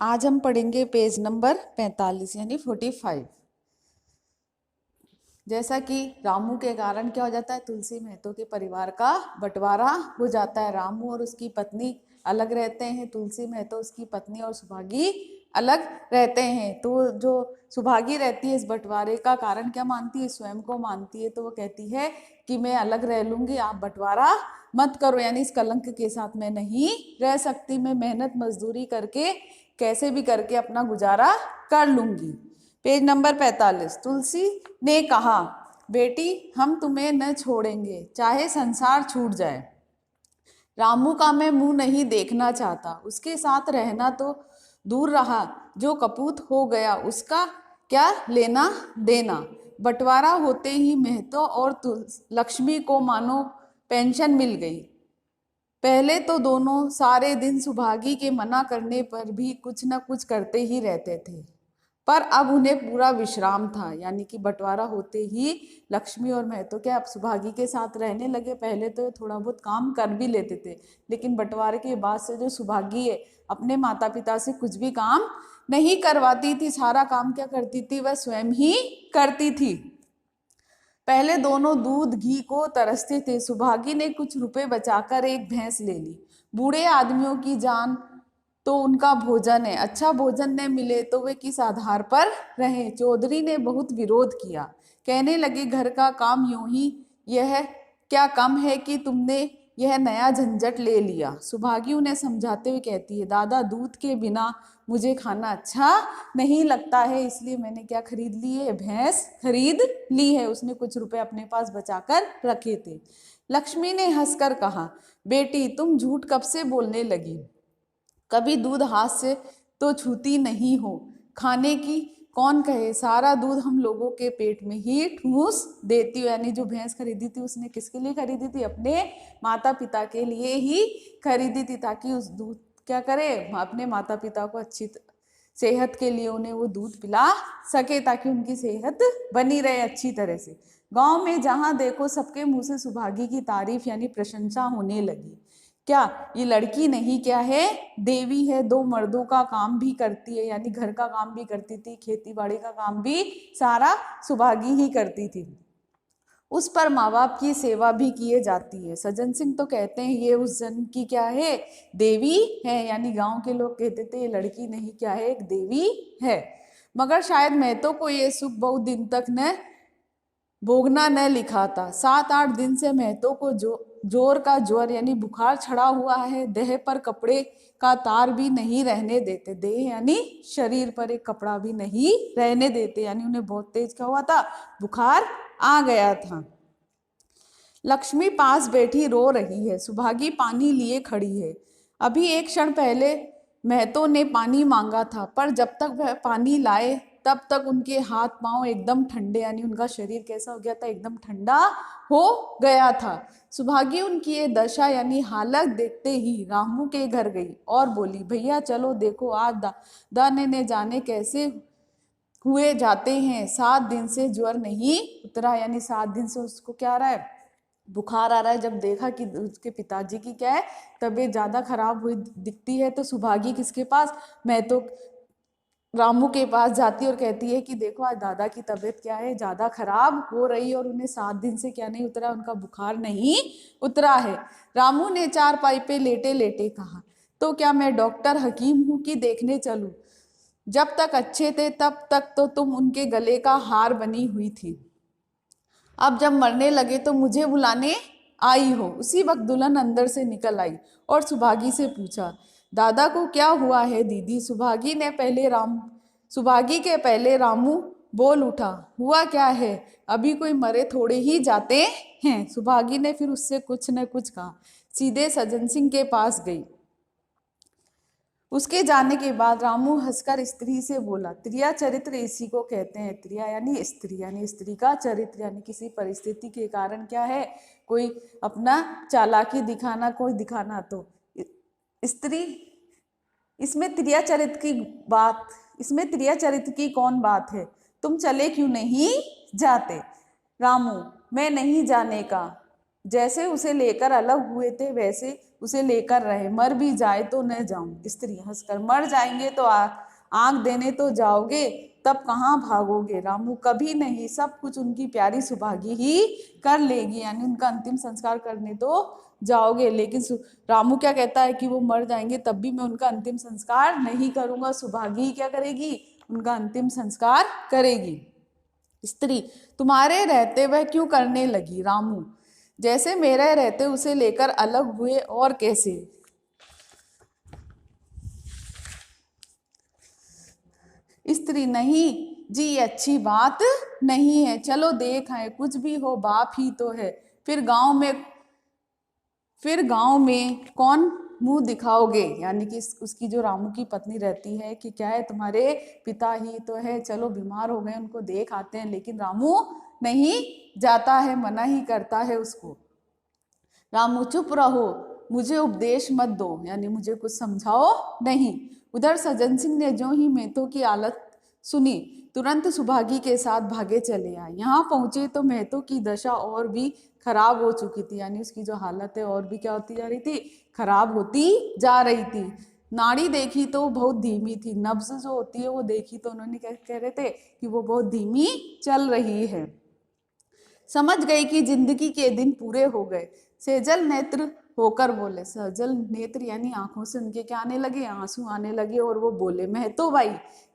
आज हम पढ़ेंगे पेज नंबर 45 यानी 45। जैसा कि रामू के कारण क्या हो जाता है, तुलसी मेहतो के परिवार का बंटवारा हो जाता है। रामू और उसकी पत्नी अलग रहते हैं, तुलसी मेहतो उसकी पत्नी और सुभागी अलग रहते हैं। तो जो सुभागी रहती है इस बंटवारे का कारण क्या मानती है, स्वयं को मानती है। तो वो कहती है कि मैं अलग रह लूंगी, आप बंटवारा मत करो, यानी इस कलंक के साथ मैं नहीं रह सकती। मैं मेहनत मजदूरी करके कैसे भी करके अपना गुजारा कर लूंगी। Page number 45। तुलसी ने कहा, बेटी हम तुम्हें न छोड़ेंगे चाहे संसार छूट जाए। रामू का मैं मुंह नहीं देखना चाहता, उसके साथ रहना तो दूर रहा, जो कपूत हो गया उसका क्या लेना देना। बंटवारा होते ही मेहतो और लक्ष्मी को मानो पेंशन मिल गई। पहले तो दोनों सारे दिन सुभागी के मना करने पर भी कुछ न कुछ करते ही रहते थे, पर अब उन्हें पूरा विश्राम था। यानी कि बंटवारा होते ही लक्ष्मी और मेहतो क्या अब सुभागी के साथ रहने लगे। पहले तो थोड़ा बहुत काम कर भी लेते थे, लेकिन बंटवारे के बाद से जो सुभागी है अपने माता पिता से कुछ भी काम नहीं करवाती थी। सारा काम क्या करती थी, वह स्वयं ही करती थी। पहले दोनों दूध घी को तरसते थे। सुभागी ने कुछ रुपए बचाकर एक भैंस ले ली। बूढ़े आदमियों की जान तो उनका भोजन है, अच्छा भोजन न मिले तो वे किस आधार पर रहे। चौधरी ने बहुत विरोध किया, कहने लगे घर का काम यूं ही, यह क्या कम है कि तुमने यह नया झंझट ले लिया। सुभागी उन्हें समझाते हुए कहती है, दादा दूध के बिना मुझे खाना अच्छा नहीं लगता है, इसलिए मैंने क्या खरीद ली है, भैंस खरीद ली है। उसने कुछ रुपए अपने पास बचाकर रखे थे। लक्ष्मी ने हंसकर कहा, बेटी तुम झूठ कब से बोलने लगी, कभी दूध हाथ से तो छूती नहीं हो, खाने की कौन कहे, सारा दूध हम लोगों के पेट में ही ठूस देती हो। यानी जो भैंस खरीदी थी उसने किसके लिए खरीदी थी, अपने माता पिता के लिए ही खरीदी थी, ताकि उस दूध क्या करे, अपने माता पिता को अच्छी सेहत के लिए उन्हें वो दूध पिला सके, ताकि उनकी सेहत बनी रहे अच्छी तरह से। गांव में जहां देखो सबके मुंह से सुभागी की तारीफ यानी प्रशंसा होने लगी। क्या ये लड़की नहीं क्या है, देवी है, दो मर्दों का काम भी करती है, यानी घर का काम भी करती थी, खेती बाड़ी का काम भी सारा सुभागी ही करती थी। उस पर माँ बाप की सेवा भी किए जाती है। सज्जन सिंह तो कहते हैं ये उस जन की क्या है, देवी है। यानी गांव के लोग कहते थे ये लड़की नहीं क्या है, एक देवी है। मगर शायद मेहतो को ये सुख बहुत दिन तक न भोगना न लिखा था। 7-8 दिन से मेहतो को जोर का ज्वर यानी बुखार चढ़ा हुआ है। देह पर कपड़े का तार भी नहीं रहने देते, देह यानी शरीर पर एक कपड़ा भी नहीं रहने देते, यानी उन्हें बहुत तेज क्या हुआ था, बुखार आ गया था। लक्ष्मी पास बैठी रो रही है, सुभागी पानी लिए खड़ी है। अभी एक क्षण पहले मेहतो ने पानी मांगा था, पर जब तक वह पानी लाए तब तक उनके हाथ पांव एकदम ठंडे, यानी उनका शरीर कैसा हो गया था, एकदम ठंडा हो गया था। सुभागी उनकी ये दशा यानी हालत देखते ही रामू के घर गई और बोली, भैया चलो देखो आज दादा ने जाने कैसे हुए जाते हैं, 7 दिन से ज्वर नहीं उतरा। यानी 7 दिन से उसको क्या आ रहा है, बुखार आ रहा है। जब देखा कि उसके पिताजी की क्या है, तबीयत ज्यादा खराब हुई दिखती है, तो सुभागी किसके पास, मैं तो रामू के पास जाती और कहती है कि देखो आज दादा की तबीयत क्या है, ज्यादा खराब हो रही है और उन्हें 7 दिन से क्या नहीं उतरा, उनका बुखार नहीं उतरा है। रामू ने चारपाई पे लेटे लेटे कहा, तो क्या मैं डॉक्टर हकीम हूं कि देखने चलूं, जब तक अच्छे थे तब तक तो तुम उनके गले का हार बनी हुई थी, अब जब मरने लगे तो मुझे बुलाने आई हो। उसी वक्त दुल्हन अंदर से निकल आई और सुभागी से पूछा, दादा को क्या हुआ है दीदी। सुभागी के पहले रामू बोल उठा, हुआ क्या है, अभी कोई मरे थोड़े ही जाते हैं। सुभागी ने फिर उससे कुछ न कुछ कहा, सीधे सज्जन सिंह के पास गई। उसके जाने के बाद रामू हंसकर स्त्री से बोला, त्रिया चरित्र इसी को कहते हैं। त्रिया यानी स्त्री का चरित्र, यानी किसी परिस्थिति के कारण क्या है, कोई अपना चालाकी दिखाना, कोई दिखाना, तो स्त्री। इसमें त्रिया चरित्र की कौन बात है, तुम चले क्यों नहीं जाते। रामू, मैं नहीं जाने का, जैसे उसे लेकर अलग हुए थे वैसे उसे लेकर रहे, मर भी जाए तो न जाऊं। स्त्री हंसकर, मर जाएंगे तो आंख देने तो जाओगे, तब कहाँ भागोगे। रामू, कभी नहीं, सब कुछ उनकी प्यारी सुभागी ही कर लेगी, यानी उनका अंतिम संस्कार करने तो जाओगे, लेकिन रामू क्या कहता है कि वो मर जाएंगे तब भी मैं उनका अंतिम संस्कार नहीं करूंगा, सुभागी क्या करेगी, उनका अंतिम संस्कार करेगी। स्त्री, तुम्हारे रहते वह क्यों करने लगी। रामू, जैसे मेरे रहते उसे लेकर अलग हुए और कैसे। स्त्री, नहीं जी, अच्छी बात नहीं है, चलो देख आए, कुछ भी हो बाप ही तो है, फिर गांव में कौन मुंह दिखाओगे, यानी कि उसकी जो रामू की पत्नी रहती है कि क्या है, तुम्हारे पिता ही तो है, चलो बीमार हो गए उनको देख आते हैं, लेकिन रामू नहीं जाता है, मना ही करता है उसको। रामू, चुप रहो, मुझे उपदेश मत दो, यानी मुझे कुछ समझाओ नहीं। उधर सज्जन सिंह ने जो ही मेहतो की हालत सुनी तुरंत सुभागी के साथ भागे चले आए। यहाँ पहुंचे तो मेहतो की दशा और भी खराब हो चुकी थी, यानी उसकी जो हालत है और भी क्या होती जा रही थी, खराब होती जा रही थी। नाड़ी देखी तो बहुत धीमी थी, नब्ज जो होती है वो देखी तो उन्होंने कह रहे थे कि वो बहुत धीमी चल रही है। समझ गई कि जिंदगी के दिन पूरे हो गए। सेजल नेत्र होकर बोले, सजल नेत्र यानी आंखों से उनके क्या आने लगे, आंसू आने लगे, और वो बोले, महतो भाई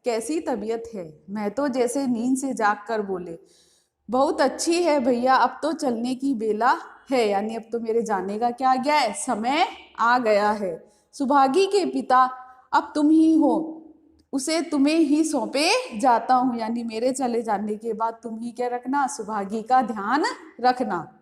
कैसी तबीयत है। महतो जैसे नींद से जाग कर बोले, बहुत अच्छी है भैया, अब तो चलने की बेला है, यानी अब तो मेरे जाने का क्या गया है, समय आ गया है। सुभागी के पिता अब तुम ही हो, उसे तुम्हें ही सौंपे जाता हूं, यानी मेरे चले जाने के बाद तुम ही क्या रखना, सुभागी का ध्यान रखना।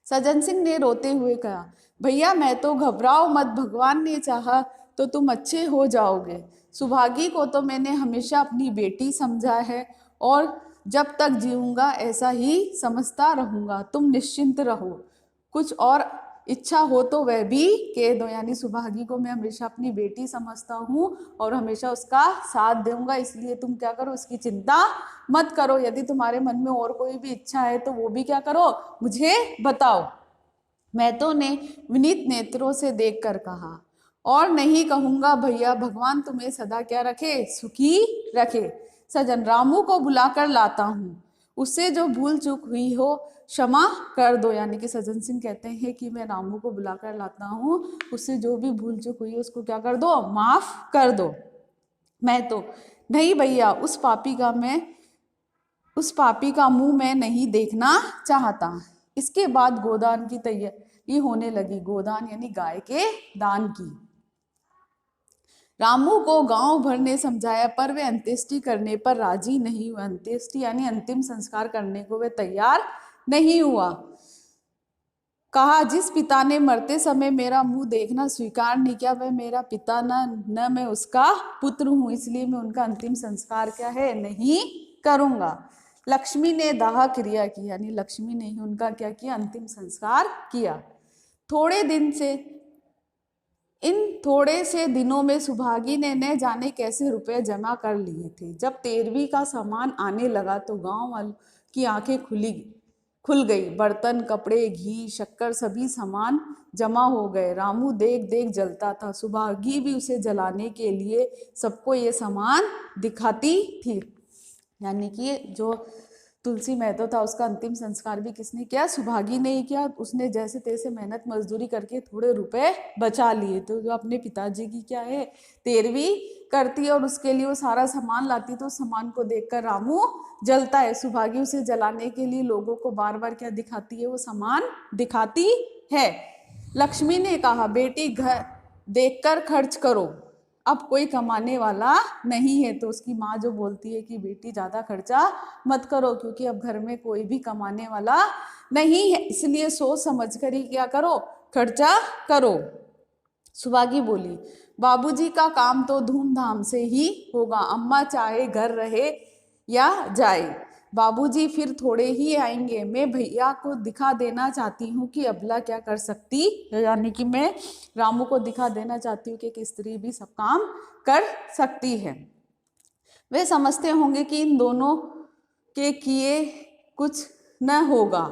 सज्जन सिंह ने रोते हुए कहा, भैया मैं तो, घबराओ मत, भगवान ने चाहा तो तुम अच्छे हो जाओगे। सुभागी को तो मैंने हमेशा अपनी बेटी समझा है और जब तक जीऊंगा ऐसा ही समझता रहूंगा, तुम निश्चिंत रहो। कुछ और इच्छा हो तो वह भी कह दो, यानी सुभागी को मैं हमेशा अपनी बेटी समझता हूँ और हमेशा उसका साथ दूंगा, इसलिए तुम क्या करो, उसकी चिंता मत करो। यदि तुम्हारे मन में और कोई भी इच्छा है तो वो भी क्या करो, मुझे बताओ। महतो ने विनीत नेत्रों से देखकर कहा, और नहीं कहूंगा भैया, भगवान तुम्हें सदा क्या रखे, सुखी रखे। सजन, रामू को बुलाकर लाता हूँ, उससे जो भूल चूक हुई हो क्षमा कर दो, यानी कि सज्जन सिंह कहते हैं कि मैं रामू को बुलाकर लाता हूँ, उससे जो भी भूल चूक हुई है उसको क्या कर दो, माफ कर दो। मैं तो, नहीं भैया, उस पापी का मुंह मैं नहीं देखना चाहता। इसके बाद गोदान की तैयारी होने लगी, गोदान यानी गाय के दान की। रामू को गांव भर ने समझाया पर वे अंत्येष्टि करने पर राजी नहीं हुआ, अंत्येष्टि यानी अंतिम संस्कार करने को वे तैयार नहीं हुआ। कहा, जिस पिता ने मरते समय मेरा मुंह देखना स्वीकार नहीं किया वह मेरा पिता न मैं उसका पुत्र हूं, इसलिए मैं उनका अंतिम संस्कार क्या है, नहीं करूंगा। लक्ष्मी ने दाह क्रिया की, यानी लक्ष्मी ने ही उनका क्या किया, अंतिम संस्कार किया। थोड़े से दिनों में सुभागी ने न जाने कैसे रुपए जमा कर लिए थे। जब 13वीं का सामान आने लगा तो गांव वालों की आंखें खुल गई। बर्तन, कपड़े, घी, शक्कर सभी सामान जमा हो गए। रामू देख देख जलता था, सुभागी भी उसे जलाने के लिए सबको ये सामान दिखाती थी। यानी कि जो तुलसी महतो था उसका अंतिम संस्कार भी किसने किया, सुभागी ने ही किया। उसने जैसे तैसे मेहनत मजदूरी करके थोड़े रुपए बचा लिए, तो जो अपने पिताजी की क्या है, 13वीं करती है और उसके लिए वो सारा सामान लाती, तो सामान को देखकर रामू जलता है। सुभागी उसे जलाने के लिए लोगों को बार बार क्या दिखाती है, वो सामान दिखाती है। लक्ष्मी ने कहा, बेटी घर देखकर खर्च करो, अब कोई कमाने वाला नहीं है। तो उसकी माँ जो बोलती है कि बेटी ज्यादा खर्चा मत करो, क्योंकि अब घर में कोई भी कमाने वाला नहीं है, इसलिए सोच समझ कर ही क्या करो, खर्चा करो। सुभागी बोली, बाबूजी का काम तो धूमधाम से ही होगा, अम्मा चाहे घर रहे या जाए, बाबूजी फिर थोड़े ही आएंगे। मैं भैया को दिखा देना चाहती हूँ कि अबला क्या कर सकती, यानी कि मैं रामू को दिखा देना चाहती हूँ कि एक स्त्री भी सब काम कर सकती है। वे समझते होंगे कि इन दोनों के किए कुछ न होगा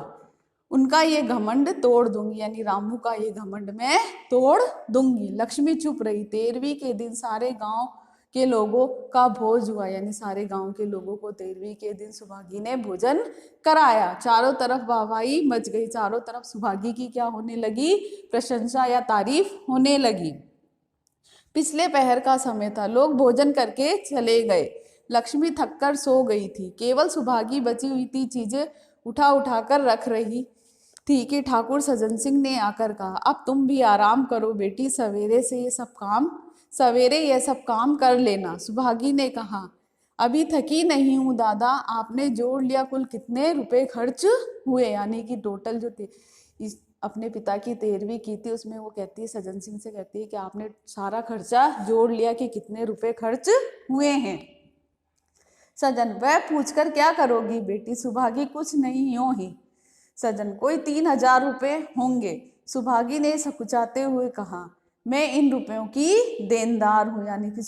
उनका ये घमंड तोड़ दूंगी, यानी रामू का ये घमंड मैं तोड़ दूंगी। लक्ष्मी चुप रही। 13वीं के दिन सारे गांव के लोगों का भोज हुआ, यानी सारे गांव के लोगों को 13वीं के दिन सुभागी ने भोजन कराया। चारों तरफ वाहवाही मच गई, चारों तरफ सुभागी की क्या होने लगी, प्रशंसा या तारीफ होने लगी। पिछले पहर का समय था, लोग भोजन करके चले गए। लक्ष्मी थककर सो गई थी, केवल सुभागी बची हुई थी चीजें उठा उठा कर रख रही थी कि ठाकुर सज्जन सिंह ने आकर कहा, अब तुम भी आराम करो बेटी, सवेरे ये सब काम कर लेना। सुभागी ने कहा, अभी थकी नहीं हूँ दादा। आपने जोड़ लिया कुल कितने रुपए खर्च हुए, यानी कि टोटल जो इस अपने पिता की 13वीं की थी उसमें वो कहती है, सज्जन सिंह से कहती है कि आपने सारा खर्चा जोड़ लिया कि कितने रुपए खर्च हुए हैं। सज्जन, वह पूछकर क्या करोगी बेटी। सुभागी, कुछ नहीं, यूं ही। सज्जन, कोई 3000 रुपये होंगे। सुभागी ने सकुचाते हुए कहा, मैं इन रुपयों की देनदार हूँ, यानी कि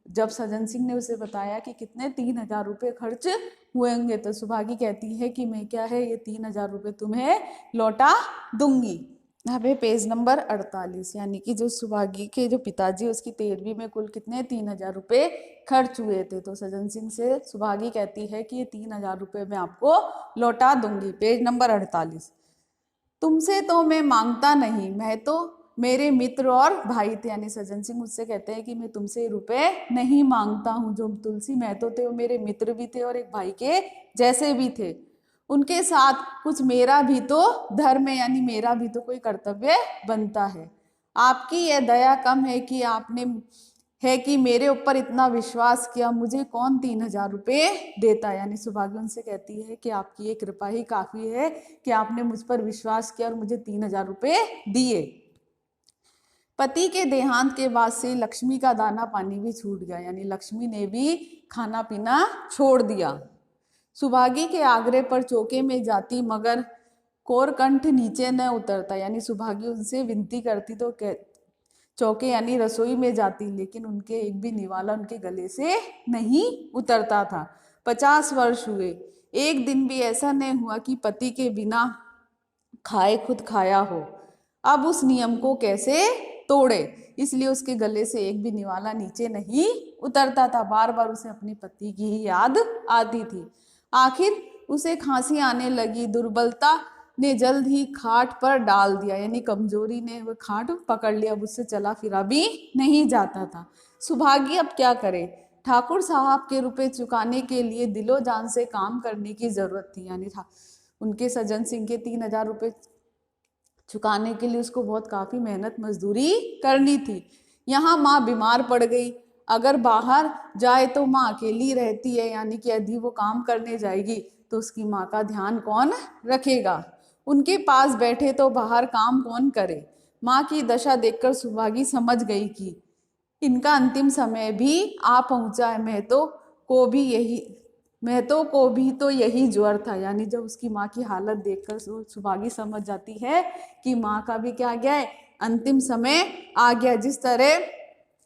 जब सज्जन सिंह ने उसे बताया कि कितने 3000 रुपये खर्च हुए होंगे, तो सुभागी कहती है कि मैं क्या है ये 3000 रुपये तुम्हें लौटा दूंगी। यहाँ पे पेज नंबर 48, यानी कि जो सुभागी के जो पिताजी उसकी 13वीं में कुल कितने 3000 रुपये खर्च हुए थे, तो सज्जन सिंह से सुभागी कहती है कि ये 3000 रुपये मैं आपको लौटा दूंगी। Page number 48। तुमसे तो मैं मांगता नहीं, मैं तो मेरे मित्र और भाई थे, यानी सज्जन सिंह मुझसे कहते हैं कि मैं तुमसे रुपए नहीं मांगता हूँ। जो तुलसी महतो थे वो मेरे मित्र भी थे और एक भाई के जैसे भी थे। उनके साथ कुछ मेरा भी तो धर्म है, यानी मेरा भी तो कोई कर्तव्य बनता है। आपकी यह दया कम है कि मेरे ऊपर इतना विश्वास किया, मुझे कौन 3000 रुपये देता। यानी सुभागी उनसे कहती है कि आपकी ये कृपा ही काफी है कि आपने मुझ पर विश्वास किया और मुझे 3000 रुपये दिए। पति के देहांत के बाद से लक्ष्मी का दाना पानी भी छूट गया, यानी लक्ष्मी ने भी खाना पीना छोड़ दिया। सुभागी के आग्रह पर चौके में जाती मगर कोरकंठ नीचे न उतरता, यानी सुभागी उनसे विनती करती तो चौके यानी रसोई में जाती, लेकिन उनके एक भी निवाला उनके गले से नहीं उतरता था। 50 वर्ष हुए, एक दिन भी ऐसा नहीं हुआ कि पति के बिना खाए खुद खाया हो। अब उस नियम को कैसे तोड़े, इसलिए उसके गले से एक भी निवाला नीचे नहीं उतरता था। बार बार उसे अपने पति की ही याद आती थी। आखिर उसे खांसी आने लगी, दुर्बलता ने जल्द ही खाट पर डाल दिया, यानी कमजोरी ने वह खाट पकड़ लिया, अब उससे चला फिरा भी नहीं जाता था। सुभागी अब क्या करे। ठाकुर साहब के रुपए चुकाने के लिए दिलो जान से काम करने की जरूरत थी, यानी उनके सज्जन सिंह के 3000 रुपये चुकाने के लिए उसको बहुत काफी मेहनत मजदूरी करनी थी। यहाँ माँ बीमार पड़ गई, अगर बाहर जाए तो माँ अकेली रहती है, यानी कि यदि वो काम करने जाएगी तो उसकी माँ का ध्यान कौन रखेगा। उनके पास बैठे तो बाहर काम कौन करे। माँ की दशा देखकर सुभागी समझ गई कि इनका अंतिम समय भी आ पहुंचा है। महतो को भी तो यही ज्वर था, यानी जब उसकी माँ की हालत देखकर सुभागी समझ जाती है कि माँ का भी क्या गया है, अंतिम समय आ गया। जिस तरह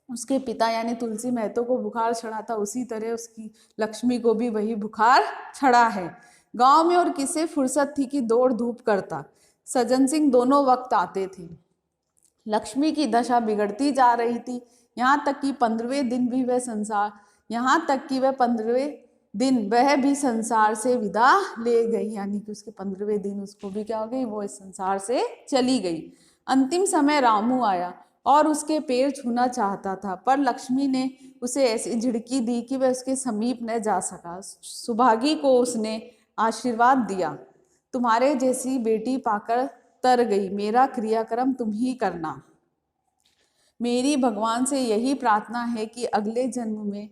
उसके पिता यानी तुलसी महतो को बुखार चढ़ा था, उसी तरह उसकी लक्ष्मी को भी वही बुखार चढ़ा है। गांव में और किसे फुर्सत थी कि दौड़ धूप करता। सज्जन सिंह दोनों वक्त आते थे। लक्ष्मी की दशा बिगड़ती जा रही थी, यहाँ तक कि 15वें दिन वह भी संसार से विदा ले गई, यानी कि उसके 15वें दिन उसको भी क्या हो गई, वो इस संसार से चली गई। अंतिम समय रामू आया और उसके पैर छूना चाहता था, पर लक्ष्मी ने उसे ऐसी झिड़की दी कि वह उसके समीप न जा सका। सुभागी को उसने आशीर्वाद दिया, तुम्हारे जैसी बेटी पाकर तर गई, मेरा क्रियाक्रम तुम ही करना। मेरी भगवान से यही प्रार्थना है कि अगले जन्म में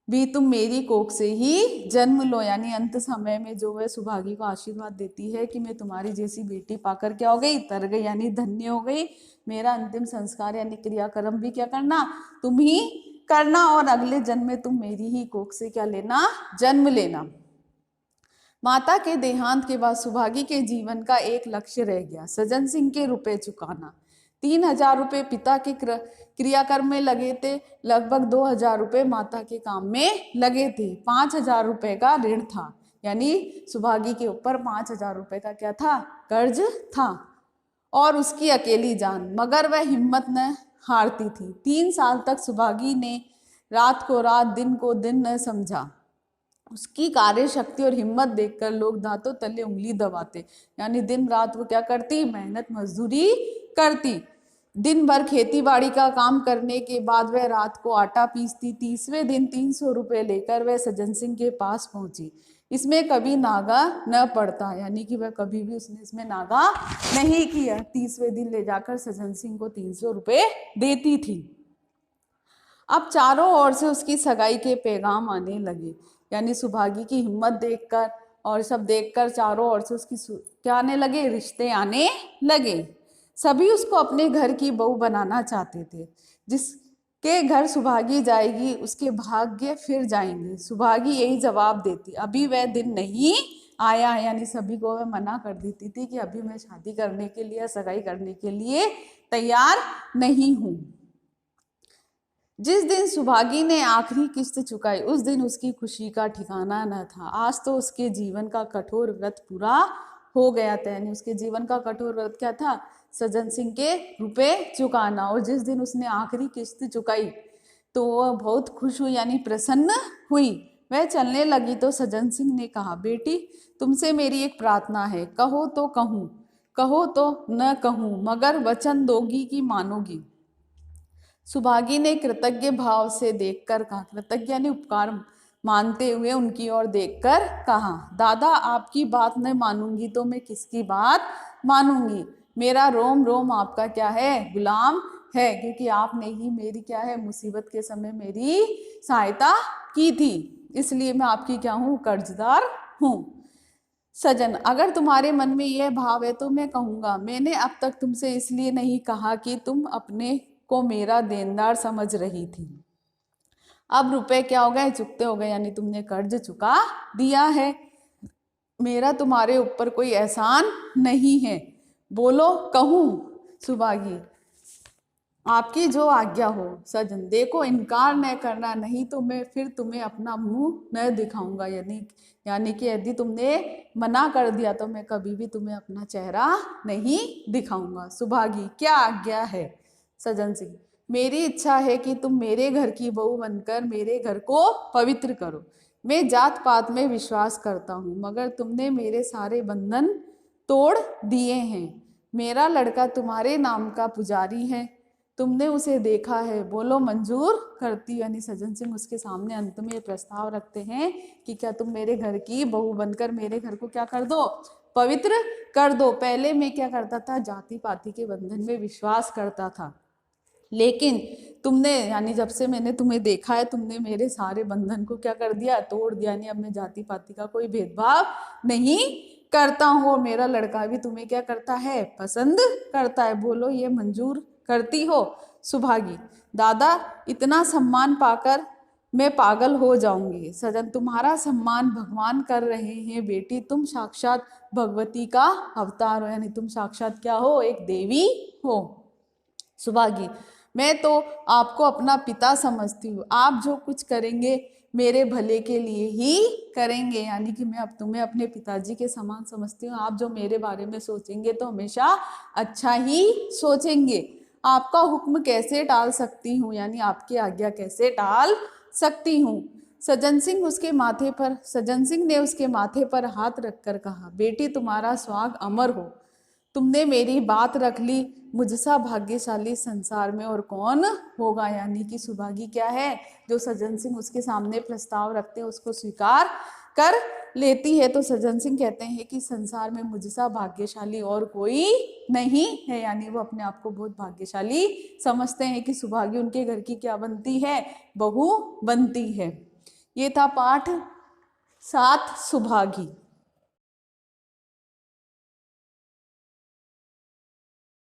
भी तुम मेरी कोख से ही जन्म लो। यानी अंत समय में जो वह सुभागी को आशीर्वाद देती है कि मैं तुम्हारी जैसी बेटी पाकर क्या हो गई, तर गई, यानी धन्य हो गई। मेरा अंतिम संस्कार यानी क्रियाक्रम भी क्या करना, तुम ही करना, और अगले जन्म में तुम मेरी ही कोख से क्या लेना, जन्म लेना। माता के देहांत के बाद सुभागी के जीवन का एक लक्ष्य रह गया, सज्जन सिंह के रुपए चुकाना। 3000 रुपये पिता के क्रियाकर्म में लगे थे, लगभग 2000 रुपये माता के काम में लगे थे, 5000 रुपये का ऋण था, यानी सुभागी के ऊपर 5,000 रुपए का क्या था, कर्ज था, और उसकी अकेली जान, मगर वह हिम्मत न हारती थी। 3 साल तक सुभागी ने रात को रात, दिन को दिन न समझा। उसकी कार्य शक्ति और हिम्मत देखकर लोग दांतों तले उंगली दबाते, यानी दिन रात वो क्या करती, मेहनत मजदूरी करती। दिन भर खेती बाड़ी का काम करने के बाद वह रात को आटा पीसती। 30वें दिन 300 रुपये लेकर वह सज्जन सिंह के पास पहुंची। इसमें कभी नागा न पड़ता, यानी कि वह कभी भी उसने इसमें नागा नहीं किया। 30वें दिन ले जाकर सज्जन सिंह को 300 रुपये देती थी। अब चारों ओर से उसकी सगाई के पैगाम आने लगे, यानी सुभागी की हिम्मत देखकर और सब देखकर चारों ओर से उसकी क्या आने लगे, रिश्ते आने लगे। सभी उसको अपने घर की बहू बनाना चाहते थे। जिसके घर सुभागी जाएगी उसके भाग्य फिर जाएंगे। सुभागी यही जवाब देती, अभी वह दिन नहीं आया, यानी सभी को वह मना कर देती थी कि अभी मैं शादी करने के लिए, सगाई करने के लिए तैयार नहीं हूं। जिस दिन सुभागी ने आखिरी किस्त चुकाई उस दिन उसकी खुशी का ठिकाना न था। आज तो उसके जीवन का कठोर व्रत पूरा हो गया था, यानी उसके जीवन का कठोर व्रत क्या था, सज्जन सिंह के रुपए चुकाना। और जिस दिन उसने आखिरी किस्त चुकाई तो वह बहुत खुश हुई, यानी प्रसन्न हुई। वह चलने लगी तो सज्जन सिंह ने कहा, बेटी तुमसे मेरी एक प्रार्थना है, कहो तो कहूँ, कहो तो न कहूँ, मगर वचन दोगी कि मानोगी। सुभागी ने कृतज्ञ भाव से देखकर कहा, कृतज्ञ यानी उपकार मानते हुए उनकी ओर देखकर कहा, दादा आपकी बात न मानूंगी तो मैं किसकी बात मानूंगी। मेरा रोम रोम आपका क्या है, गुलाम है, क्योंकि आपने ही मेरी क्या है, मुसीबत के समय मेरी सहायता की थी, इसलिए मैं आपकी क्या हूँ, कर्जदार हूँ। सजन अगर तुम्हारे मन में यह भाव है तो मैं कहूँगा, मैंने अब तक तुमसे इसलिए नहीं कहा कि तुम अपने को मेरा देनदार समझ रही थी। अब रुपए क्या हो गए, चुकते हो गए, यानी तुमने कर्ज चुका दिया है। मेरा तुम्हारे ऊपर कोई एहसान नहीं है। बोलो कहूँ। सुभागी आपकी जो आज्ञा हो। सजन देखो इनकार न करना, नहीं तो मैं फिर तुम्हें अपना मुंह न दिखाऊंगा, यानी कि यदि तुमने मना कर दिया तो मैं कभी भी तुम्हें अपना चेहरा नहीं दिखाऊंगा। सुभागी क्या आज्ञा है। सज्जन सिंह मेरी इच्छा है कि तुम मेरे घर की बहू बनकर मेरे घर को पवित्र करो। मैं जात पात में विश्वास करता हूँ, मगर तुमने मेरे सारे बंधन तोड़ दिए हैं। मेरा लड़का तुम्हारे नाम का पुजारी है, तुमने उसे देखा है, बोलो मंजूर करती। यानी सज्जन सिंह उसके सामने अंत में प्रस्ताव रखते हैं कि क्या तुम मेरे घर की बहू बनकर मेरे घर को क्या कर दो, पवित्र कर दो। पहले मैं क्या करता था, जाति पाति के बंधन में विश्वास करता था, लेकिन तुमने यानी जब से मैंने तुम्हें देखा है तुमने मेरे सारे बंधन को क्या कर दिया, तोड़ दिया। यानी अब मैं जाति पाति का कोई भेदभाव नहीं करता हूँ। मेरा लड़का भी तुम्हें क्या करता है, पसंद करता है। बोलो ये मंजूर करती हो। सुभागी दादा इतना सम्मान पाकर मैं पागल हो जाऊंगी। सजन तुम्हारा सम्मान भगवान कर रहे हैं बेटी, तुम साक्षात भगवती का अवतार हो, यानी तुम साक्षात क्या हो, एक देवी हो। सुभागी मैं तो आपको अपना पिता समझती हूँ, आप जो कुछ करेंगे मेरे भले के लिए ही करेंगे, यानी कि मैं अब तुम्हें अपने पिताजी के समान समझती हूँ। आप जो मेरे बारे में सोचेंगे तो हमेशा अच्छा ही सोचेंगे। आपका हुक्म कैसे टाल सकती हूँ, यानी आपकी आज्ञा कैसे टाल सकती हूँ। सज्जन सिंह ने उसके माथे पर हाथ रखकर कहा, बेटी तुम्हारा सुहाग अमर हो, तुमने मेरी बात रख ली, मुझसा भाग्यशाली संसार में और कौन होगा। यानी कि सुभागी क्या है, जो सज्जन सिंह उसके सामने प्रस्ताव रखते हैं उसको स्वीकार कर लेती है। तो सज्जन सिंह कहते हैं कि संसार में मुझसा भाग्यशाली और कोई नहीं है, यानी वो अपने आप को बहुत भाग्यशाली समझते हैं कि सुभागी उनके घर की क्या बनती है, बहू बनती है। ये था पाठ 7 सुभागी।